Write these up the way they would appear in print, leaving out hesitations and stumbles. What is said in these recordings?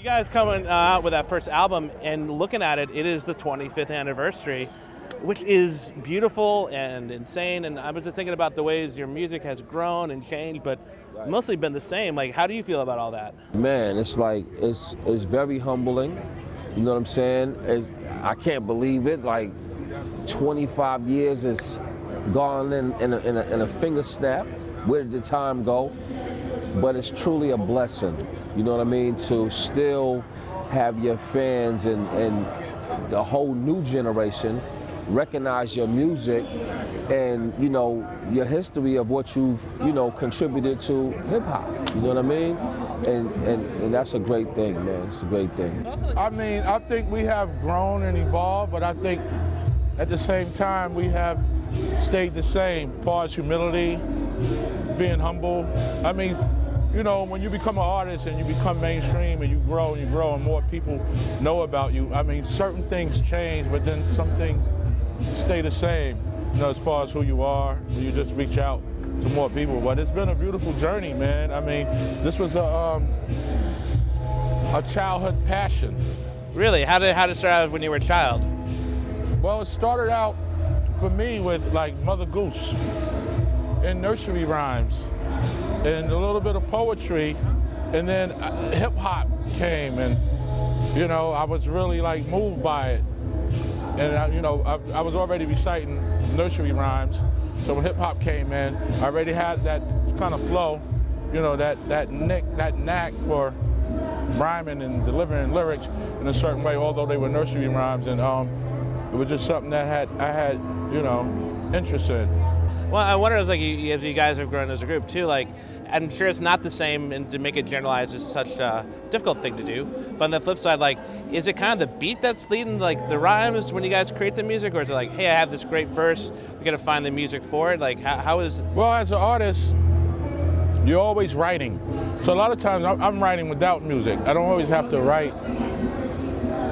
guys coming out with that first album and looking at it, it is the 25th anniversary, which is beautiful and insane. And I was just thinking about the ways your music has grown and changed, but mostly been the same. Like, how do you feel about all that? Man, it's like, it's very humbling. You know what I'm saying? I can't believe it. Like, 25 years is gone in a finger snap. Where did the time go? But it's truly a blessing, you know what I mean, to still have your fans and the whole new generation recognize your music and, you know, your history of what you've, you know, contributed to hip hop, you know what I mean? And that's a great thing, man. It's a great thing. I mean, I think we have grown and evolved, but I think at the same time we have stayed the same as far as humility, being humble. I mean, you know, when you become an artist and you become mainstream and you grow and more people know about you, I mean, certain things change, but then some things stay the same, you know, as far as who you are. You just reach out to more people. But it's been a beautiful journey, man. I mean, this was a childhood passion. Really? How did it start out when you were a child? Well, it started out for me with like Mother Goose and nursery rhymes and a little bit of poetry, and then hip hop came, and you know, I was really like moved by it. And I was already reciting nursery rhymes, so when hip hop came in, I already had that kind of flow, you know, that knack for rhyming and delivering lyrics in a certain way, although they were nursery rhymes, and it was just something that I had, you know, interest in. Well, I wonder, as you guys have grown as a group too, like, I'm sure it's not the same, and to make it generalized is such a difficult thing to do. But on the flip side, like, is it kind of the beat that's leading, like, the rhymes when you guys create the music, or is it like, hey, I have this great verse, we got to find the music for it? Like, how is? Well, as an artist, you're always writing. So a lot of times I'm writing without music. I don't always have to write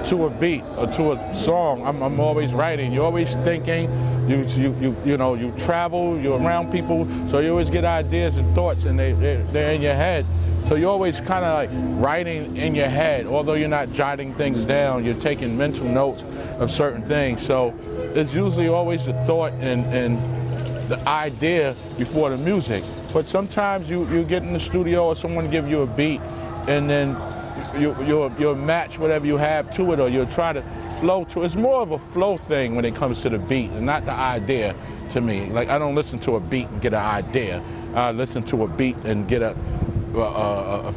to a beat or to a song. I'm always writing. You're always thinking. You know, you travel, you're around people, so you always get ideas and thoughts, and they're in your head. So you're always kind of like writing in your head, although you're not jotting things down, you're taking mental notes of certain things. So it's usually always the thought and the idea before the music. But sometimes you get in the studio or someone give you a beat, and then you'll match whatever you have to it, or you'll try to flow to. It's more of a flow thing when it comes to the beat and not the idea to me. Like, I don't listen to a beat and get an idea. I listen to a beat and get a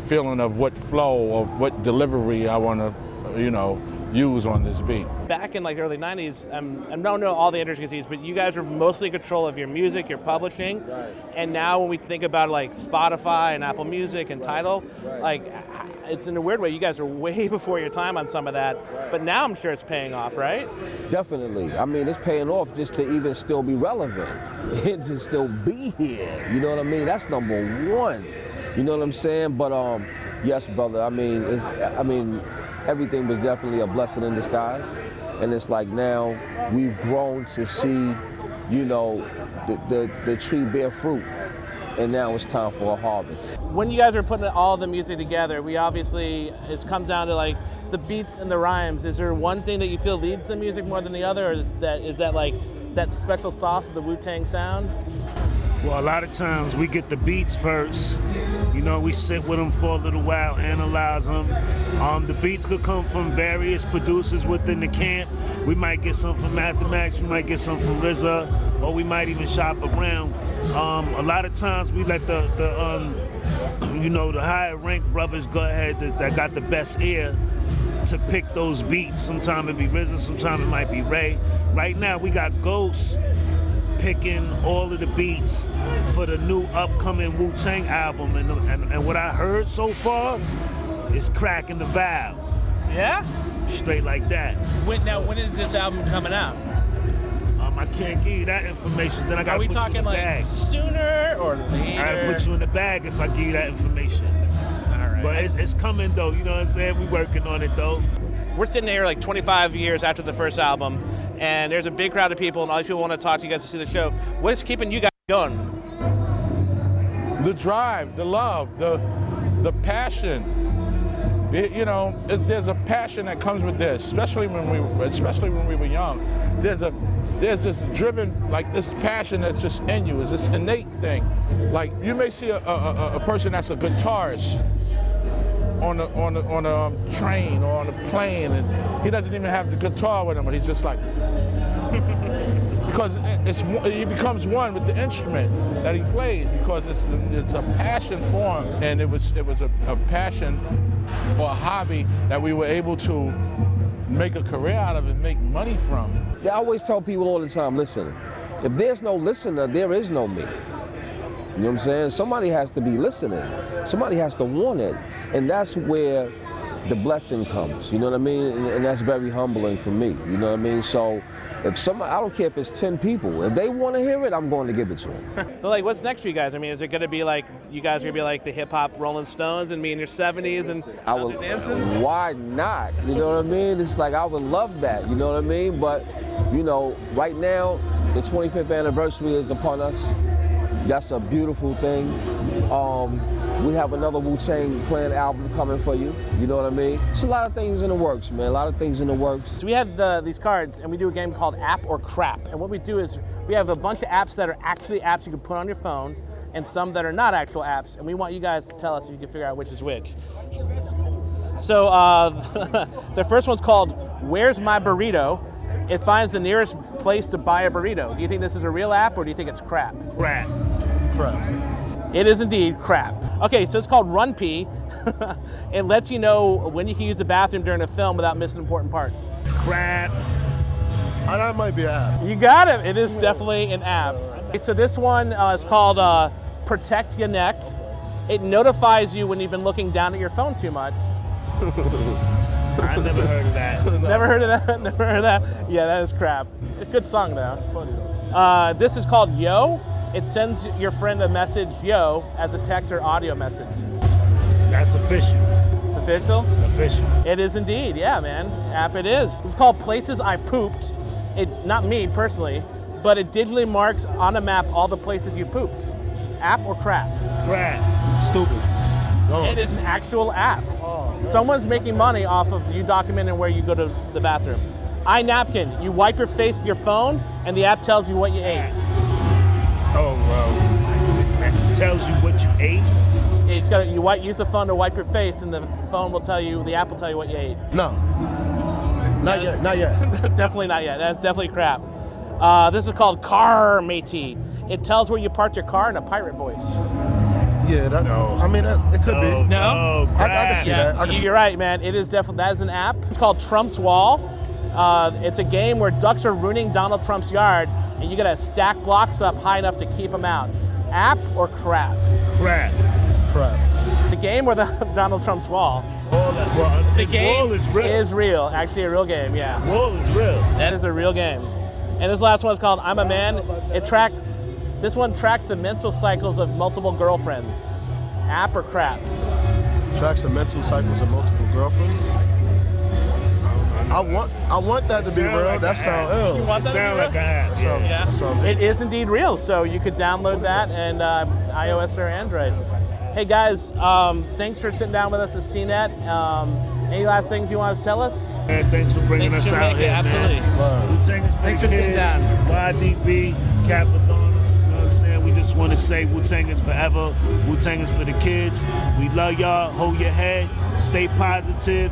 feeling of what flow or what delivery I want to, you know, use on this beat. Back in like the early 90s, I don't know all the intricacies, but you guys were mostly in control of your music, your publishing. Right. And now when we think about like Spotify and Apple Music and Tidal, like, it's in a weird way, you guys are way before your time on some of that, but now I'm sure it's paying off, right? Definitely. I mean, it's paying off just to even still be relevant, and to still be here. You know what I mean? That's number one. You know what I'm saying? But yes, brother. I mean, everything was definitely a blessing in disguise, and it's like now we've grown to see, you know, the tree bear fruit. And now it's time for a harvest. When you guys are putting all the music together, it comes down to like the beats and the rhymes. Is there one thing that you feel leads the music more than the other, or is that like that special sauce of the Wu-Tang sound? Well, a lot of times we get the beats first. You know, we sit with them for a little while, analyze them. The beats could come from various producers within the camp. We might get some from Mathemax, we might get some from RZA, or we might even shop around. A lot of times we let the higher ranked brothers go ahead that got the best ear to pick those beats. Sometimes it be RZA, sometimes it might be Ray. Right now we got Ghost picking all of the beats for the new upcoming Wu-Tang album, and what I heard so far is cracking the valve. Yeah? Straight like that. When is this album coming out? I can't give you that information. Then I gotta put you in the bag. Are we talking like sooner or later? I gotta put you in the bag if I give you that information. All right. But it's coming though, you know what I'm saying? We working on it though. We're sitting here like 25 years after the first album, and there's a big crowd of people, and all these people want to talk to you guys to see the show. What's keeping you guys going? The drive, the love, the passion. There's a passion that comes with this, especially when we were young. There's this driven, like this passion that's just in you. It's this innate thing. Like you may see a person that's a guitarist on a train or on a plane, and he doesn't even have the guitar with him, but he's just like, because he becomes one with the instrument that he plays, because it's a passion for him, and it was a passion or a hobby that we were able to make a career out of and make money from. I always tell people all the time, listen, if there's no listener, there is no me. You know what I'm saying? Somebody has to be listening. Somebody has to want it. And that's where the blessing comes, you know what I mean? And that's very humbling for me, you know what I mean? So if somebody, I don't care if it's 10 people, if they want to hear it, I'm going to give it to them. But like, what's next for you guys? I mean, is it going to be like, you guys are going to be like the hip hop Rolling Stones and be in your 70s and dancing? Why not? You know what I mean? It's like, I would love that, you know what I mean? But, right now, the 25th anniversary is upon us. That's a beautiful thing. We have another Wu-Tang Clan album coming for you. You know what I mean? It's a lot of things in the works, man. A lot of things in the works. So we have these cards, and we do a game called App or Crap. And what we do is we have a bunch of apps that are actually apps you can put on your phone, and some that are not actual apps. And we want you guys to tell us if you can figure out which is which. So the first one's called Where's My Burrito? It finds the nearest place to buy a burrito. Do you think this is a real app, or do you think it's crap? Crap. It is indeed crap. Okay, so it's called Run Pee. It lets you know when you can use the bathroom during a film without missing important parts. Crap. That might be an app. You got it. It is definitely an app. Okay, so this one is called Protect Your Neck. It notifies you when you've been looking down at your phone too much. I never heard of that. Never heard of that? Never heard of that? Yeah, that is crap. A good song though. It's funny though. This is called Yo. It sends your friend a message, yo, as a text or audio message. That's official. It's official? Official. It is indeed, yeah, man. App it is. It's called Places I Pooped. Not me personally, but it digitally marks on a map all the places you pooped. App or crap? Crap. Stupid. It is an actual app. Someone's making money off of you documenting where you go to the bathroom. iNapkin, you wipe your face with your phone, and the app tells you what you ate. Oh, well, it tells you what you ate? Use the phone to wipe your face, and the phone will tell you, the app will tell you what you ate. No. Not yet. Definitely not yet. That's definitely crap. This is called Car Matey. It tells where you parked your car in a pirate voice. Yeah, it could be. No? I can see that. You're right, man. It is definitely, that is an app. It's called Trump's Wall. It's a game where ducks are ruining Donald Trump's yard, and you gotta stack blocks up high enough to keep them out. App or crap? Crap. The game or the Donald Trump's wall? The game is real. Actually a real game, yeah. Wall is real. That is a real game. And this last one is called I'm a Man. This one tracks the menstrual cycles of multiple girlfriends. App or crap? Tracks the menstrual cycles of multiple girlfriends. I want that to be real. Like that sounds ill. You want that sound to like an app. That sound It is indeed real, so you could download that and iOS or Android. Hey guys, thanks for sitting down with us at CNET. Any last things you want to tell us? Man, thanks for bringing us out here, absolutely. Wu-Tang is for Thanks the for sitting kids. down. YDB, Capadonna. You know what I'm saying? We just want to say Wu-Tang is forever. Wu-Tang is for the kids. We love y'all. Hold your head. Stay positive.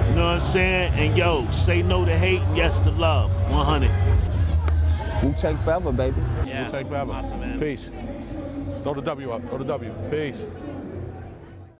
You know what I'm saying? And yo, say no to hate and yes to love. 100. Wu-Tang forever, baby. Yeah. Wu-Tang forever. Awesome, man. Peace. Throw the W up. Throw the W. Peace.